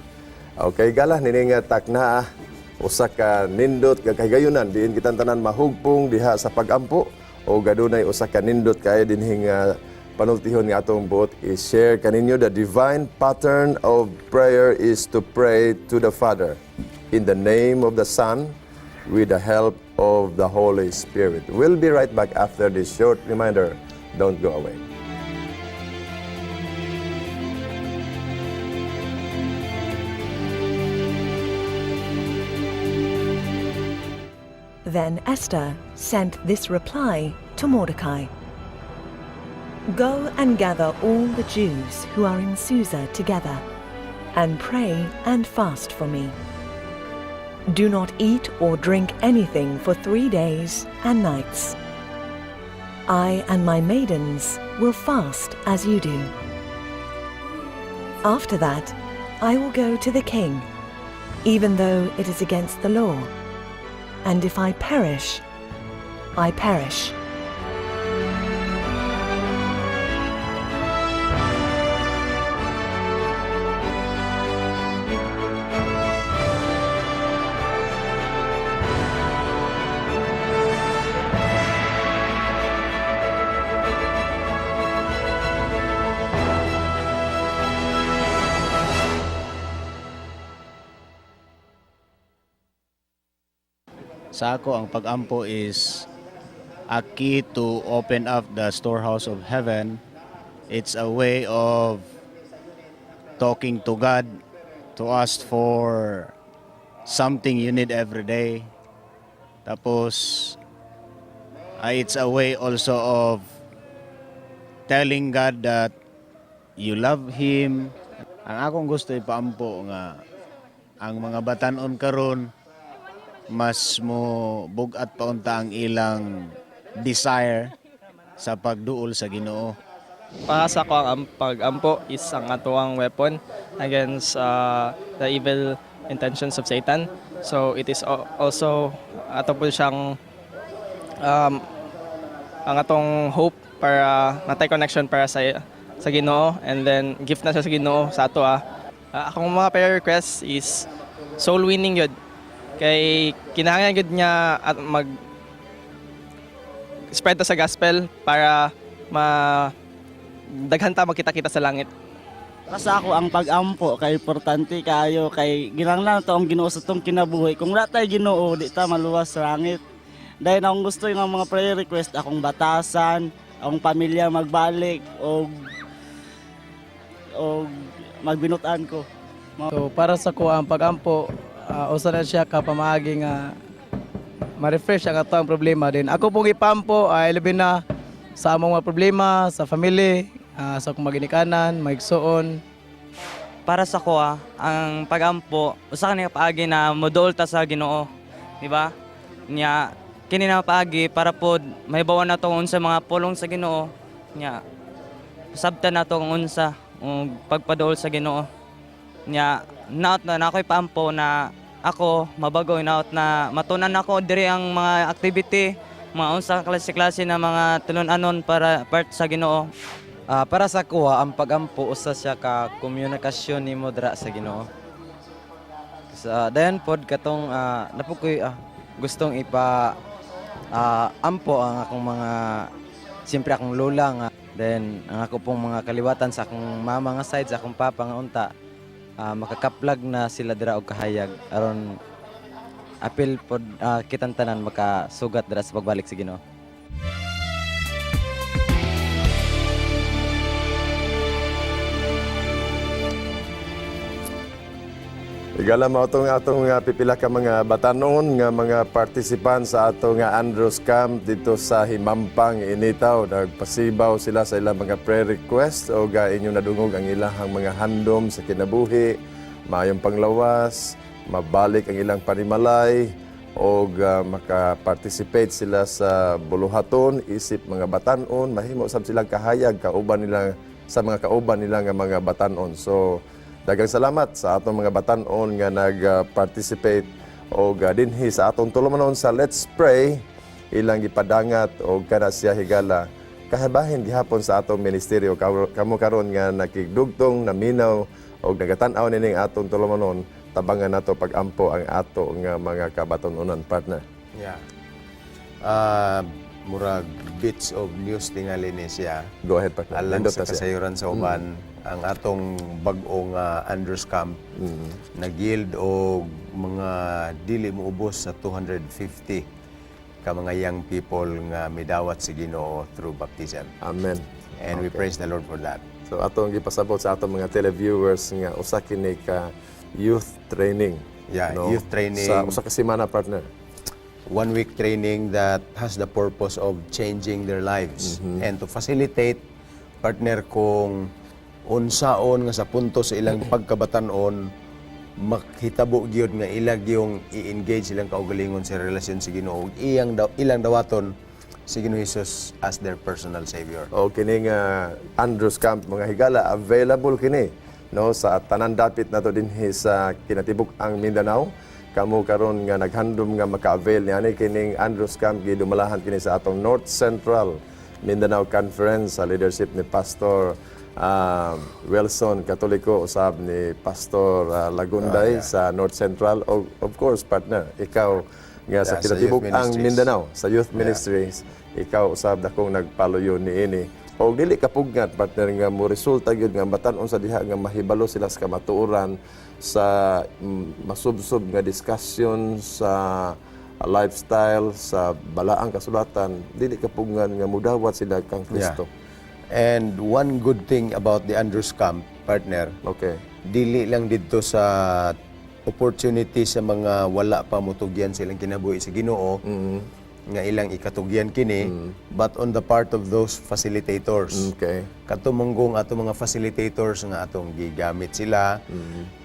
Okay, gala nining takna usa ka nindot nga kahigayonan diin kitang tanan mahugpong diha sa pagampo o gadunay usa ka nindot kay dinhi nga panultihon nga atong buot i-share kaninyo. The divine pattern of prayer is to pray to the Father in the name of the Son, with the help of the Holy Spirit. We'll be right back after this short reminder. Don't go away. Then Esther sent this reply to Mordecai. Go and gather all the Jews who are in Susa together, and pray and fast for me. Do not eat or drink anything for 3 days and nights. I and my maidens will fast as you do. After that, I will go to the king, even though it is against the law. And if I perish, I perish. Sa ako, ang pag-ampo is a key to open up the storehouse of heaven. It's a way of talking to God, to ask for something you need every day. Tapos, it's a way also of telling God that you love Him. Ang akong gusto ipaampo nga, ang mga batanon karon mas mo bugat paunta ang ilang desire sa pagduol sa Ginoo. Para sa ako, ang pag-ampo is ang atuang weapon against the evil intentions of Satan. So it is also ato po siyang ang atong hope para natay connection para sa Ginoo, and then gift na siya sa Ginoo sa ato. Akong mga prayer request is soul winning yun. Kay kinahanglan gud niya at mag spread sa gospel para daghan ta magkita-kita sa langit. Sa ako ang pag-ampo kay importante kayo kay ginanglan to ang Ginoo sa tong kinabuhi. Kung wala tay Ginoo, di ta maluwas sa langit. Dahil akong gusto yung mga prayer request akong batasan, akong pamilya magbalik o magbinutan ko. So para sa ko ang pag-ampo, usa na siya ka pamaagi nga ma-refresh ang atong problema din. Ako pong ipampo ay labi na sa among mga problema sa family, sa akong maginikanan, maigsoon. Para sa ko ang pag-ampo usa ka niya paagi na modol ta sa Ginoo, di ba? Nya kini na paagi para pod mahibawan nato unsa mga pulong sa Ginoo, nya sabtan nato kung unsa ang pagpaduol sa Ginoo. Nya naot na ako'y paampo na ako mabagoy naot na matunan ako diri ang mga activity, mga unsa klase-klase na mga tulun-anon para part sa Ginoo. Para sa kuha, ang pag-ampo usa siya ka komunikasyon nimo dira sa Ginoo. Dayon pod katong napukoy gustong ipa ampo ang akong mga siyempre akong lola nga, then ang ako pong mga kaliwatan sa akong mama nga side, sa akong papa nga unta. Makakaplag na sila dira og kahayag aron apil pod kitang tanan makasugat dira sa pagbalik sa Ginoo. Igala mo atong pipila ka mga batanon nga mga participants sa ato nga Andros Camp dito sa Himampang, Initaw. Nagpasibaw sila sa ilang mga prayer request o inyong nadungog ang ilahang mga handom sa kinabuhi, maayong panglawas, mabalik ang ilang panimalay o makaparticipate sila sa buluhaton, isip mga batanon, mahimo sab silang kahayag kauban nila sa mga kauban nila nga mga batanon. So daghang salamat sa atong mga batanon nga nag-participate o dinhi sa atong tulumanon sa Let's Pray. Ilang gipadangat o kana siya higala kahabahin gihapon sa atong ministeryo. Kamo karon nga nakigdugtong, naminaw o nagatan-aw nining atong tulumanon, tabangan nato pag-ampo ang ato nga mga kabatononan, partner. Yeah. murag bits of news tingali ni siya. Go ahead, partner. Alang Nindot sa na siya. kasayuran sa uban, ang atong bag-ong Andrews Camp nag-yield og mga dili moubos sa 250 ka mga young people nga midawat si Ginoo through baptism. Amen. And we praise the Lord for that. So atong gipasabot sa atong mga televiewers nga usa kini ka youth training. Yeah, youth training. Sa usa ka semana, partner. 1 week training that has the purpose of changing their lives and to facilitate partner kung unsaon nga sa punto sa ilang pagkabatanon maghitabo gyud nga ilag yung i-engage silang kaugalingon sa relasyon sa Ginoo ilang dawaton si Ginoo Hesus as their personal savior. O kini nga Andrews Camp mga higala available kini no sa tanan dapit nato dinhi sa kinatibuk ang Mindanao. Kamu karon nga naghandom nga maka-avail niani kining Andrews Camp gidumalahan kini sa atong North Central Mindanao Conference sa leadership ni Pastor Wilson Katoliko usab ni Pastor Lagunday sa North Central. Of course, partner, ikaw nga sa kinatibuk ang Mindanao sa Youth Ministries, ikaw usab dakong nagpaluyo niini. O dili kapugngat, partner, nga mo resulta gyud nga batan-on sa diha nga mahibalo sila sa kamatuoran sa masubsob nga discussion sa lifestyle sa balaang kasulatan, dili kapugngan nga mudawat sila kang Kristo. And one good thing about the Andrews Camp, partner, Okay. dili lang dito sa opportunity sa mga wala pa mutugyan silang kinabuhi sa Ginoo nga ilang ikatugyan kini, but on the part of those facilitators. Okay. Katumunggong ato mga facilitators nga atong gigamit sila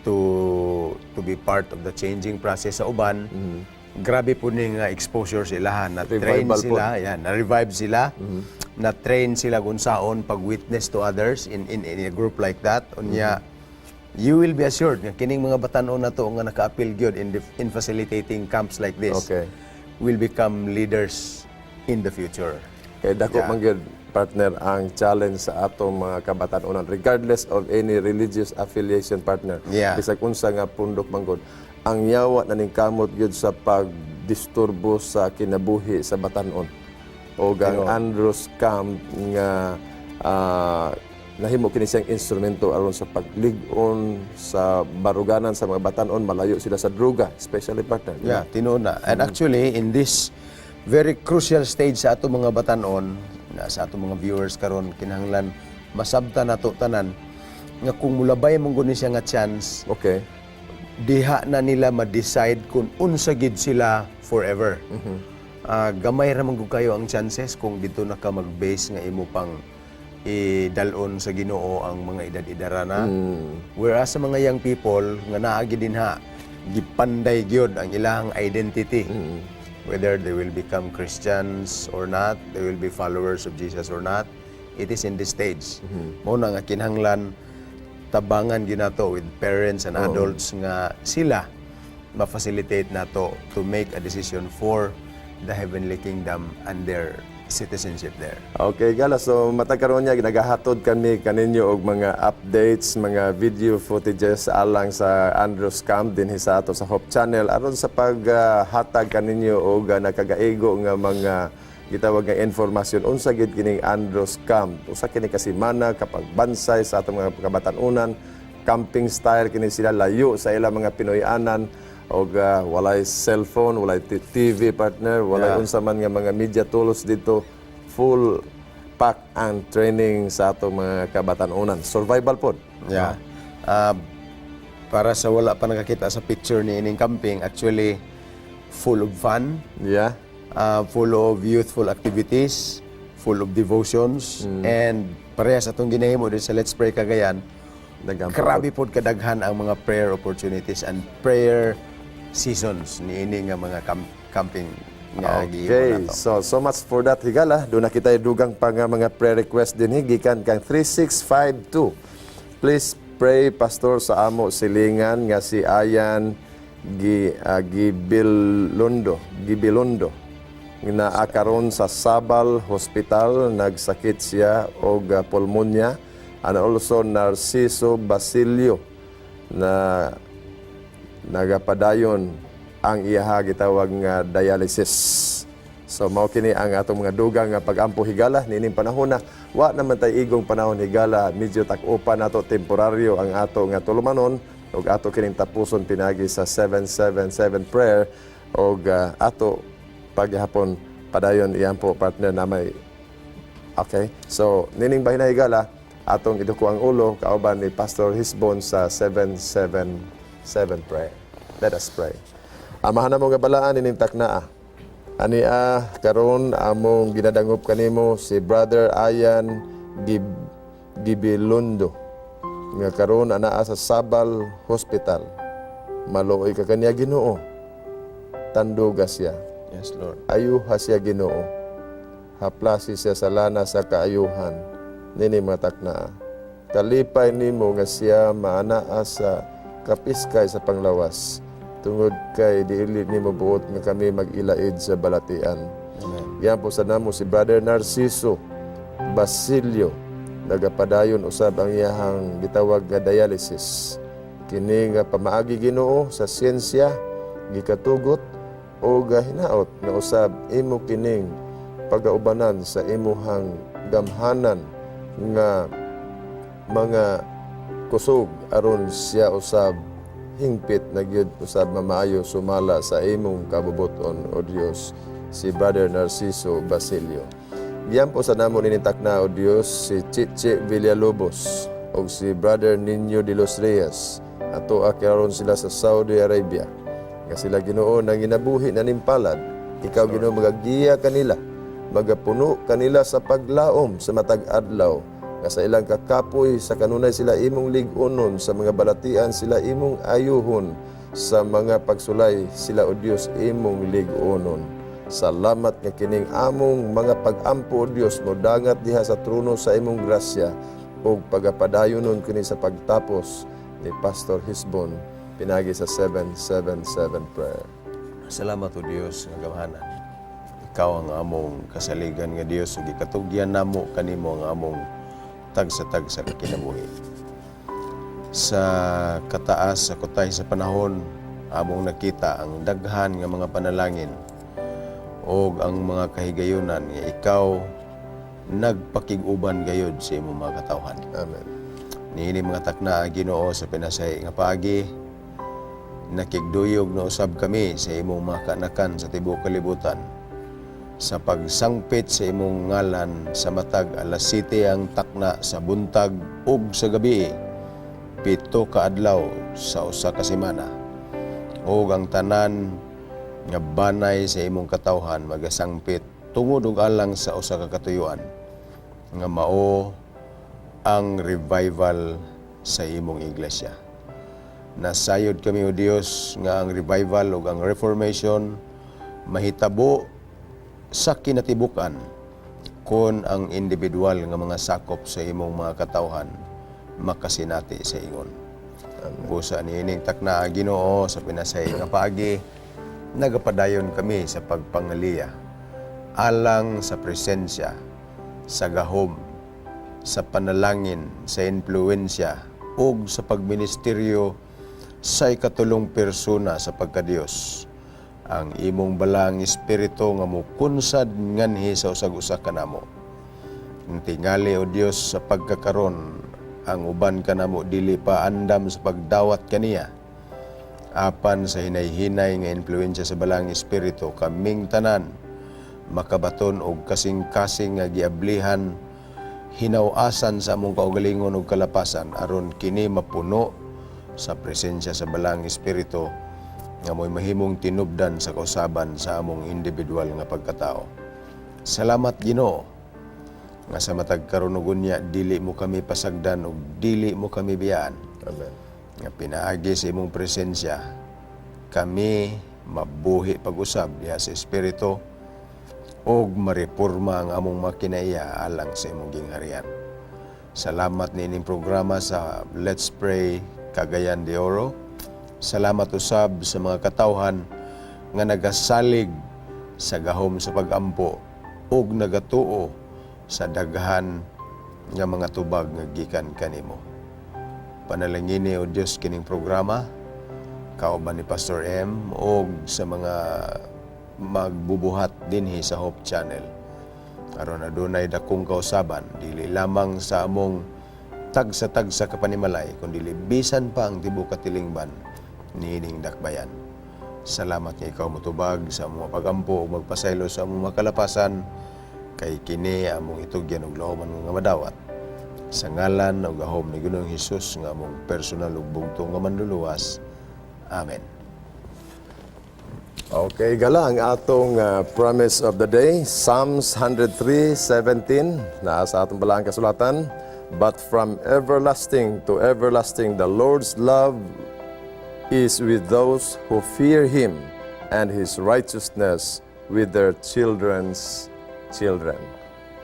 to be part of the changing process sa uban. Grabe po ni nga exposure sila, na-train Revival sila, na-revive sila, na-train sila kung saon pag-witness to others in a group like that. Unya, you will be assured nga kining mga batanon na to nga naka-appeal gyud in facilitating camps like this. Okay. Will become leaders in the future. Kay dako man gyud, partner, ang challenge sa atong mga kabatan-onan regardless of any religious affiliation, partner. Yeah. Bisag unsa nga pundok man gud, ang yawa na ning kamot gyud sa pagdisturbo sa kinabuhi sa batan-on. O ang Andrews Camp nga nahimo kini siyang instrumento aron sa paglig-on sa baruganan sa mga batan-on, malayo sila sa droga, especially, partner. Yeah, tinuod na. And actually, in this very crucial stage sa ato mga batanon, sa ato mga viewers karon kinahanglan masabtan nato tanan nga kung mulabay mong guni siya nga chance, Okay. diha na nila ma-decide kung unsa gid sila forever. Gamay ra man gud kayo ang chances kung dito na ka mag-base nga imo pang idalon sa Ginoo ang mga edad-edara na. Whereas sa mga young people nga naagi dinha gipanday gyud ang ilang identity. Whether they will become Christians or not, they will be followers of Jesus or not, it is in this stage. Mao na nga kinahanglan tabangan ginato with parents and adults nga sila ma-facilitate nato to make a decision for the heavenly kingdom and their citizenship there. Okay, gala. So, matagkaroon niya, nagahatod kami kaninyo og mga updates, mga video footages alang sa Andrews Camp din sa ato sa Hope Channel aron sa paghatag kaninyo og nakagaigo nga mga gitawag nga informasyon unsa gid kining Andrews Camp. Usa kini ka semana kapag bansay sa atong mga kabatan-unan, camping style kini sila, layo sa ilang mga Pinoyanan og walay cellphone, walay TV, partner, walay unsa man nga mga media tools dito. Full pack ang training sa atong mga kabatan-unan. Survival pod. Yeah. Para sa wala pa nakakita sa picture ni ining camping, actually full of fun. Yeah. Full of youthful activities, full of devotions, and parehas atong ginahimo din sa Let's Pray Cagayan. Grabe pod kadaghan ang mga prayer opportunities and prayer seasons ni ini nga mga camping nga Okay, so much for that, higala. Doon na kita dugang pa nga mga prayer request din higikan kang 3652. Please pray, Pastor, sa amo silingan nga si Ayan Gibilondo na akaron sa Sabal Hospital, nagsakit siya og pulmonya, and also Narciso Basilio na nagapadayon ang iyaha gitawag nga dialysis. So mao kini ang atong mga dugang nga pagampo higala nining panahon na wa naman tay igong panahon higala, medyo tak-upan nato temporaryo ang ato nga tulumanon ug ato kining tapuson pinagi sa 777 prayer ug ato paghapon padayon iyampo partner na may. Okay, so nining bahin na higala atong iduko ang ulo kauban ni Pastor Hisbon sa 777 prayer. Let us pray. Amahan mo nga balaan ining taknaa. Ania karon among ginadangop kanimo si Brother Ayan Gibilundo nga karon anaa sa Sabal Hospital. Maluoy ka kaniya Ginoo. Tanduga siya. Yes, Lord. Ayuha siya Ginoo. Haplasi siya sa lana sa kaayuhan nini matakna. Kalipay nimo nga siya maanaa sa kapiskay sa panglawas. Tungod kay diili nimo buot nga kami mag-ilaid sa balatian. Amen. Yan po sa namo si Brother Narciso Basilio nagapadayon usab ang iyahang gitawag nga dialysis. Kini nga pamaagi Ginoo sa siyensya, gikatugot o gahinaot na usab imo kining pagaubanan sa imuhang gamhanan nga mga kusog aron siya usab hingpit na gyud usab mamaayo sumala sa imong kabubuton o Dios si Brother Narciso Basilio. Diyan po sa namo ninitakna o Dios si Chiche Villalobos o si Brother Nino de los Reyes. Ato akaron sila sa Saudi Arabia. Nga sila Ginoo nang ginabuhi na nimpalad. Ikaw Ginoo magagiya kanila, magapuno kanila sa paglaom sa matag adlaw. Nga sa ilang kakapoy, sa kanunay sila imong lig-unon, sa mga balatian sila imong ayuhon, sa mga pagsulay sila o Dios imong lig-unon. Salamat nga kining among mga pag-ampo o Dios mo dangat diha sa trono sa imong grasya ug pagapadayonon kini sa pagtapos ni Pastor Hisbon pinagi sa 777 prayer. Salamat o Dios nga gamhanan. Ikaw ang among kasaligan nga Dios ug ikatugyan namo kanimo ang among tagsa-tagsa ka kinabuhi. Sa kataas sa kutay sa panahon, among nakita ang daghan nga mga panalangin o ang mga kahigayunan nga ikaw nagpakig-uban gayod sa imong mga katawhan. Amen. Niini mga takna Ginoo sa pinasay nga paagi, nakigduyog na usab kami sa imong mga kanakan sa tibuok kalibutan. Sa pagsangpit sa imong ngalan sa matag alas 7 ang takna sa buntag ug sa gabi 7 ka adlaw sa usa ka semana ug ang tanan nga banay sa imong katawhan magasangpit tungod og alang sa usa ka katuyuan nga mao ang revival sa imong iglesia. Nasayod kami o Dios nga ang revival ug ang reformation mahitabo sa kinatibukan kon ang individual nga mga sakop sa imong mga katawhan makasinati sa ingon. Busa niining takna Ginoo sa pinasay nga paagi nagapadayon kami sa pagpangaliya alang sa presensya, sa gahom, sa panalangin, sa influensya ug sa pagministeryo sa ikatulong persona sa pagkadiyos. Ang imong balang espiritu nga mukunsad nganhi sa usag-usa kanamo. Tingali o Dios sa pagkakaron ang uban kanamo dili pa andam sa pagdawat kaniya. Apan sa hinay-hinay nga influensya sa balang espiritu kaming tanan makabaton og kasing-kasing nga giablihan hinawasan sa among kaugalingon ug kalapasan aron kini mapuno sa presensya sa balang espiritu nga mo'y mahimong tinubdan sa kausaban sa among individual nga pagkatao. Salamat Ginoo nga sa matag karon ug unya dili mo kami pasagdan ug dili mo kami biyaan. Amen. Nga pinaagi sa imong presensya kami mabuhi pag-usab diha sa espiritu ug mareporma ang among makinaiya alang sa imong gingharian. Salamat niining programa sa Let's Pray Cagayan de Oro. Salamat usab sa mga katawhan nga nagasalig sa gahom sa pag-ampo ug nagatuo sa daghan nga mga tubag nga gikan kanimo. Panalangini o Dios kining programa kauban ni Pastor M ug sa mga magbubuhat dinhi sa Hope Channel. Aron adunay dakong kausaban, dili lamang sa among tagsa-tagsa kapanimalay, kundi bisan pa ang tibuok katilingban niining dakbayan. Salamat nga ikaw motubag sa among pagampo ug magpasaylo sa among makalapasan kay kini among itugyan og lahoman nga madawat. Sa ngalan ug gahom ni Ginoong Hesus nga among personal ug bugtong nga manluluwas. Amen. Okay, gala ang atong promise of the day, Psalms 103:17, naa sa atong balaang kasulatan. But from everlasting to everlasting, the Lord's love is with those who fear Him, and His righteousness with their children's children.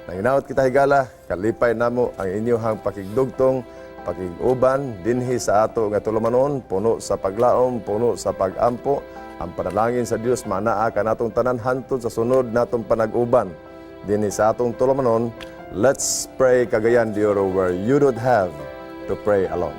Nanginawat kita higala, kalipay namo ang inyong pakigdugtong, pakiguban, dinhi sa ato nga tulumanon, puno sa paglaom, puno sa pagampo. Ang panalangin sa Dios manaa ka natong tanan hantod sa sunod natong panag-uban. Dinhi sa atong tulumanon, let's pray kagayan di oro where you don't have to pray alone.